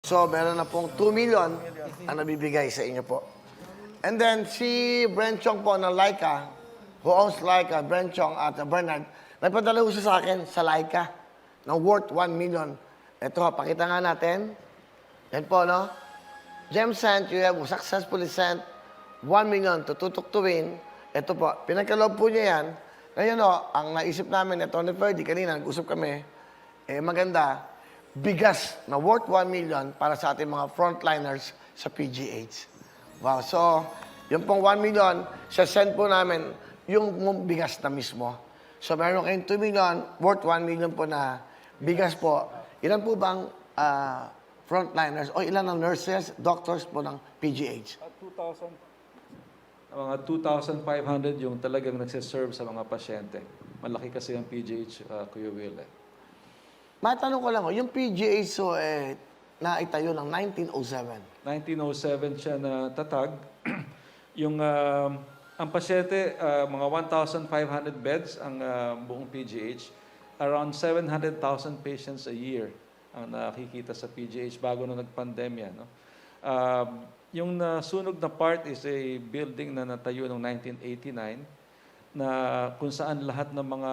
So, meron na pong 2 million ang nabibigay sa inyo po. And then, si Brenchong po ng Laika, who owns Laika, Brenchong at Bernard, nagpadala ho siya sa akin sa Laika ng worth 1 million. Ito, pakita nga natin. Yan po, no? Gem sent, you have successfully sent 1 million to Tutok to Win. Ito po, pinagkaloob po niya yan. Ngayon, no, ang naisip namin, ito ni Ferdy, kanina, nag-usap kami, maganda, bigas na worth 1 million para sa ating mga frontliners sa PGH. Wow, so, yung pong 1 million, send po namin yung bigas na mismo. So, meron kayong 2 million, worth 1 million po na bigas po. Ilan po bang frontliners o ilan ang nurses, doctors po ng PGH? 2,000. Mga 2,500 yung talagang nagsiserve sa mga pasyente. Malaki kasi ang PGH, Kuya Will. Matanong ko lang, yung PGH so, naitayo ng 1907. 1907 siya na tatag. Yung ang pasyente, mga 1,500 beds ang buong PGH. Around 700,000 patients a year ang nakikita sa PGH bago na nagpandemya. No? Yung nasunog na part is a building na natayo noong 1989 na kung saan lahat ng mga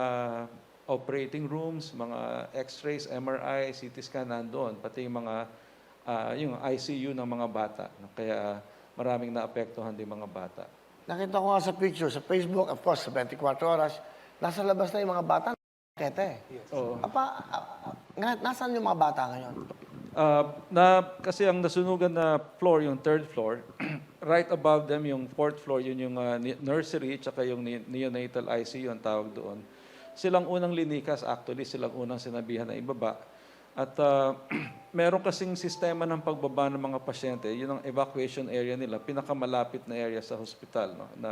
operating rooms, mga x-rays, MRI, CT scan nandoon, pati yung mga yung ICU ng mga bata. No? Kaya maraming naapektuhan din mga bata. Nakita ko nga sa picture, sa Facebook, of course, sa 24 oras, nasa labas na yung mga bata. Kete. Yes. Oo. Nasaan yung mga bata ngayon? Kasi ang nasunugan na floor, yung third floor, right above them, yung fourth floor, yun yung nursery, tsaka yung neonatal ICU ang tawag doon. Silang unang linikas, actually, silang unang sinabihan na ibaba. At meron kasing sistema ng pagbaba ng mga pasyente, yun ang evacuation area nila, pinakamalapit na area sa hospital. No? Na,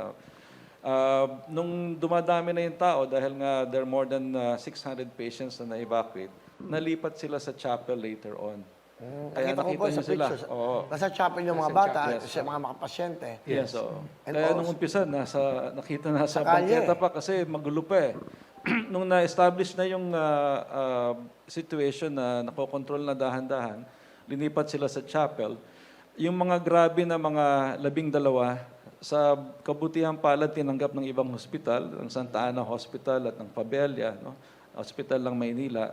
nung dumadami na yung tao, dahil nga there are more than 600 patients na na-evacuate, nalipat sila sa chapel later on. Kaya Nakita ko po sa sila. pictures. Oo. Nasa chapel yung mga Nasa bata, chapel, yes. sa mga pasyente. Yes, oo. And Kaya also- nung umpisa, nakita na sa kalye. bangketa pa kasi magulo pa eh. Nung na-establish na yung situation na nakokontrol na dahan-dahan, linipat sila sa chapel. Yung mga grabe na mga 12, sa kabutihang palad tinanggap ng ibang hospital, ng Santa Ana Hospital at ng Pabella, no? Hospital ng Maynila,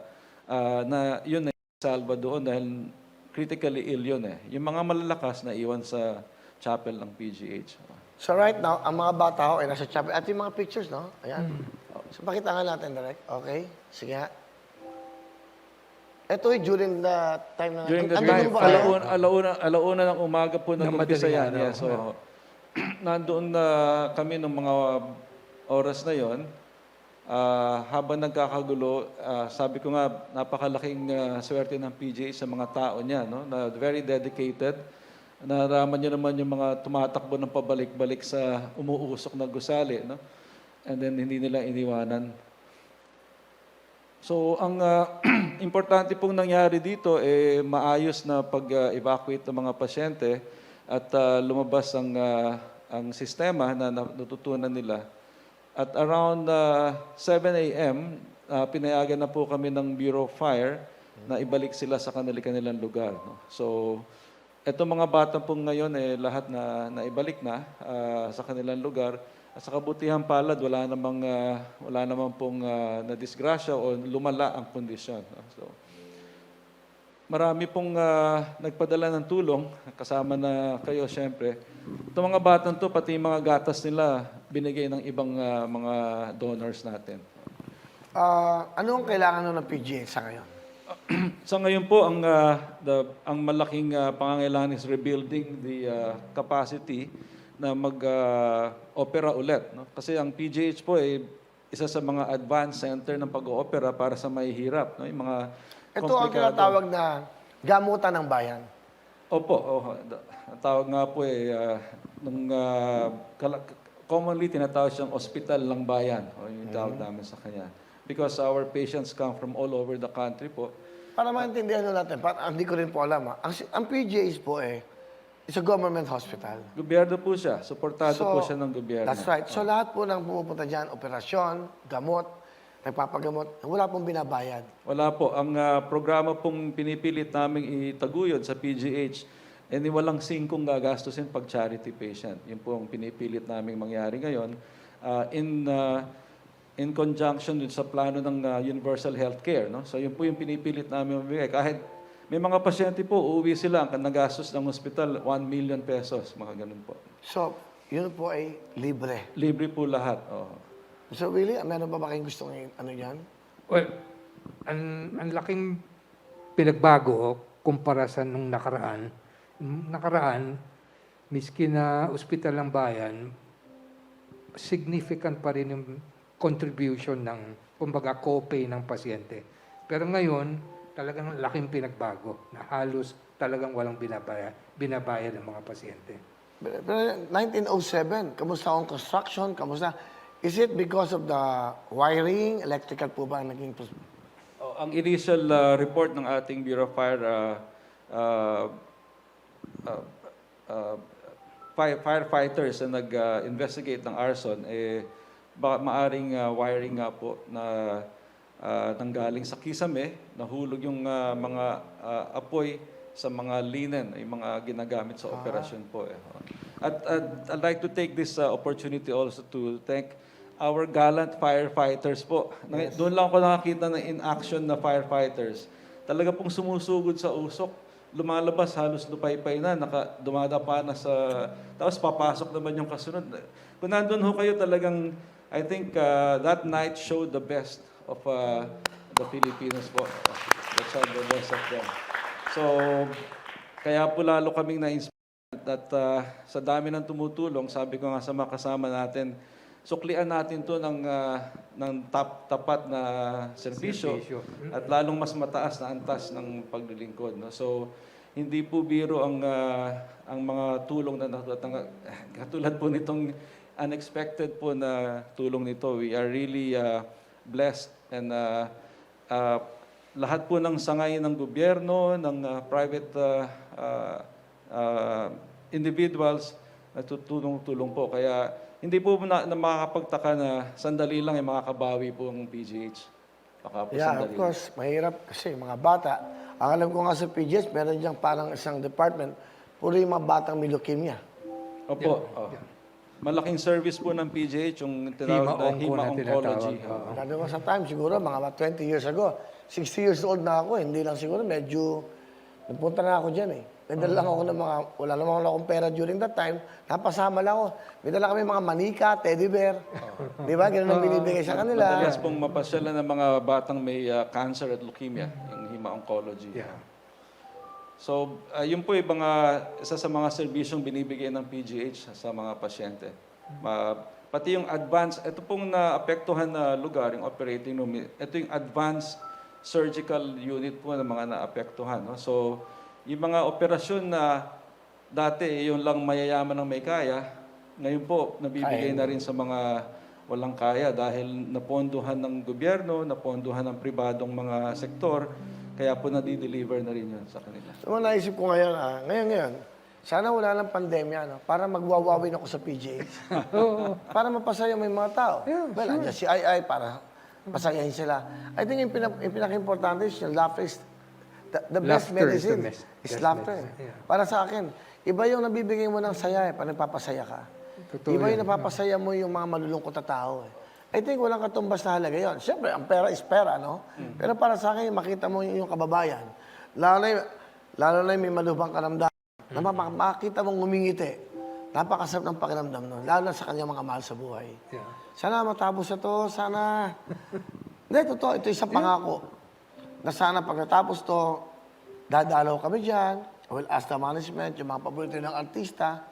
na yun na salva doon dahil critically ill yun eh. Yung mga malalakas na iwan sa chapel ng PGH. So right now, ang mga bata ko ay nasa chapel. At yung mga pictures, no? Ayan. So pakita nga natin direct. Okay? Sige nga. Ito during the time na... During the Andun time, ba kayo? alauna ng umaga po nag-umpisa yan. Yeah, so, nandoon na kami ng mga oras na yon. Habang nagkakagulo, sabi ko nga, napakalaking swerte ng PJ sa mga tao niya, no? Na very dedicated. Naraman niyo naman yung mga tumatakbo ng pabalik-balik sa umuusok na gusali, no? And then hindi nila iniwanan. So, ang importante pong nangyari dito, maayos na pag-evacuate ng mga pasyente at lumabas ang sistema na natutunan nila. At around 7 a.m., pinayagan na po kami ng Bureau of Fire na ibalik sila sa kanilang lugar. No? So, etong mga bata pong ngayon, lahat na naibalik na sa kanilang lugar. At sa kabutihang palad, wala namang pong nadisgrasya o lumala ang kondisyon. No? So, marami pong nagpadala ng tulong, kasama na kayo siyempre. Itong mga batang to, pati yung mga gatas nila, binigay ng ibang mga donors natin. Ano ang kailangan ng PGH sa ngayon? Sa ngayon po, ang malaking pangangailangan is rebuilding the capacity na mag-opera ulit. No? Kasi ang PGH po ay isa sa mga advanced center ng pag-oopera para sa mahihirap. No? Yung mga Ito ang tinatawag na gamutan ng bayan. Opo. Ang tawag nga po commonly tinatawag siyang ospital ng bayan. O yung tawag namin sa kanya. Because our patients come from all over the country po. Para maintindihan nyo natin, hindi ko rin po alam. Ang PGH po is a government hospital. Gobyerno po siya. Suportado po siya ng gobyerno. That's right. So lahat po ng pumupunta dyan, operasyon, gamot, nagpapagamot, wala pong binabayad. Wala po. Ang programa pong pinipilit naming itaguyod sa PGH, walang singkong gagastusin pag charity patient. Yun po ang pinipilit naming mangyari ngayon. In conjunction sa plano ng universal healthcare. No? So yun po yung pinipilit namin mabigay. Kahit may mga pasyente po, uuwi sila, ang nagastos ng hospital, 1 million pesos, mga ganun po. So, yun po ay libre. Libre po lahat. Oh. So, Willie, meron ba kayong gusto ng ano yan? Well, ang laking pinagbago kumpara sa nung nakaraan. Nung nakaraan, miski na ospital ng bayan, significant pa rin yung contribution ng, kumbaga, copay ng pasyente. Pero ngayon, talagang laking pinagbago na halos talagang walang binabayad ng mga pasyente. Pero 1907, kamusta ang construction? Kamusta? Is it because of the wiring, electrical po ba ang naging... Ang initial report ng ating Bureau of Fire, firefighters na nag-investigate ng arson, maaring wiring nga po na nanggaling sa kisame, nahulog yung mga apoy sa mga linen, yung mga ginagamit sa operasyon po. At I'd like to take this opportunity also to thank our gallant firefighters po. Doon lang ako nakakita ng in-action na firefighters. Talaga pong sumusugod sa usok. Lumalabas, halos lupay-pay na, dumadapa na sa... Tapos papasok naman yung kasunod. Kung nandun ho kayo talagang, I think that night showed the best of the Filipinos po. That's the best of them. So, kaya po lalo kaming na-inspire at sa dami ng tumutulong, sabi ko nga sa mga kasama natin, suklian natin to ng tapat na serbisyo at lalong mas mataas na antas ng paglilingkod. No? So, hindi po biro ang mga tulong na katulad po nitong unexpected po na tulong nito. We are really blessed and lahat po ng sangay ng gobyerno, ng private individuals na tulong po. Kaya hindi po na makakapagtaka na sandali lang ay makakabawi po ang PGH. Baka po Yeah, sandali of course. Mahirap kasi mga bata. Ang alam ko nga sa PGH, meron diyang parang isang department, puro yung mga batang may leukemia. Opo. Malaking service po ng PGH, yung tinawag na Hema-Oncology. Lalo ko sa time, siguro mga 20 years ago, 60 years old na ako, hindi lang siguro, medyo, nagpunta na ako dyan eh. May dala lang ako ng mga, wala naman akong pera during that time, napasama lang ako. May dala kami mga manika, teddy bear. Di ba? Ganun ang binibigay sa kanila. Madalas pong mapasyalan ng mga batang may cancer at leukemia, yung Hema-Oncology. Yeah. So, yun po yung isa sa mga serbisyong binibigay ng PGH sa mga pasyente. Pati yung advanced, ito pong naapektuhan na lugar, yung operating room, ito yung advanced surgical unit po ng mga naapektuhan. No? So, yung mga operasyon na dati yung lang mayayaman ang may kaya, ngayon po nabibigay na rin sa mga walang kaya dahil naponduhan ng gobyerno, naponduhan ng pribadong mga sektor, kaya po nadi-deliver na rin yun sa kanila. So, naisip ko ngayon, ngayon, sana wala lang pandemya, no? Para magwawawin ako sa PGH. Para mapasaya mo yung mga tao. Well, andyan si Ai para pasayahin sila. I think yung pinaka-importante is yung laughter is the best Laughter is the medicine is best laughter. medicine, yeah. Para sa akin, iba yung nabibigay mo ng saya pag nagpapasaya ka. Totoo Iba yan. yung napapasaya mo yung mga malulungkot na tao. I think walang katumbas na halaga yun. Siyempre, ang pera is pera, no? Pero para sa akin, makita mo yung kababayan. Lalo na yung may malubhang karamdaman. Na makita mong ngumingiti. Napakasarap ng pakiramdam nun. Lalo na sa kanyang mga mahal sa buhay. Yeah. Sana matapos na to. Sana... Hindi, totoo. Ito isang pangako. Na sana pagkatapos to, dadalaw kami dyan. We'll ask the management, yung mga paborito ng artista,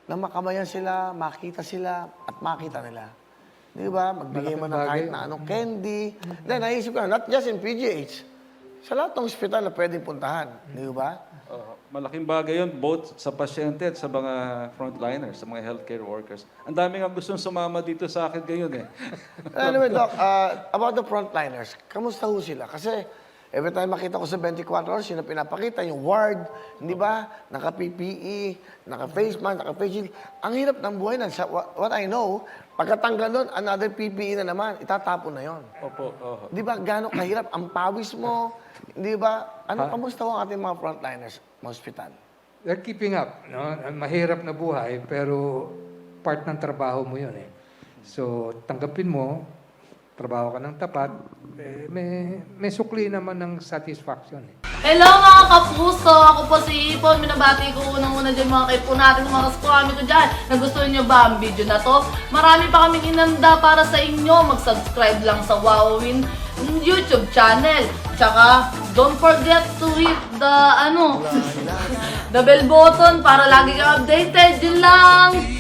na makamayan sila, makita sila, at makita nila. Di ba? Magbigay mo ng kahit na anong candy. Then, naisip ko, not just in PGH, sa lahat ng ospital na pwedeng puntahan. Di ba? Malaking bagay yun, both sa pasyente at sa mga frontliners, sa mga healthcare workers. Ang dami nga gustong sumama dito sa akin ngayon eh. Anyway, Doc, about the frontliners, kamusta ho sila? Kasi, Every time makita ko sa 24 hours, yun ang pinapakita, yung ward, hindi ba? Naka-PPE, naka-face mask, naka-face shield. Ang hirap ng buhay na. What I know, pagkatanggal nun, another PPE na naman, itatapon na yon. Opo, oho. Di ba, gano'ng kahirap ang pawis mo? Di ba? Ano, kamusta ang ating mga frontliners sa hospital? They're keeping up. No? Mahirap na buhay, pero part ng trabaho mo yun eh. So, tanggapin mo, trabaho ka ng tapat, may sukli naman ng satisfaction eh. Hello mga kapuso! Ako po si Ipon. Minabati ko unang-una dyan mga kaipo natin, mga kaskwami ko dyan. Nagustuhan nyo ba ang video na to? Marami pa kaming inanda para sa inyo. Mag-subscribe lang sa Wowin YouTube channel. Tsaka, don't forget to hit the, the bell button para lagi kang updated. Yun lang!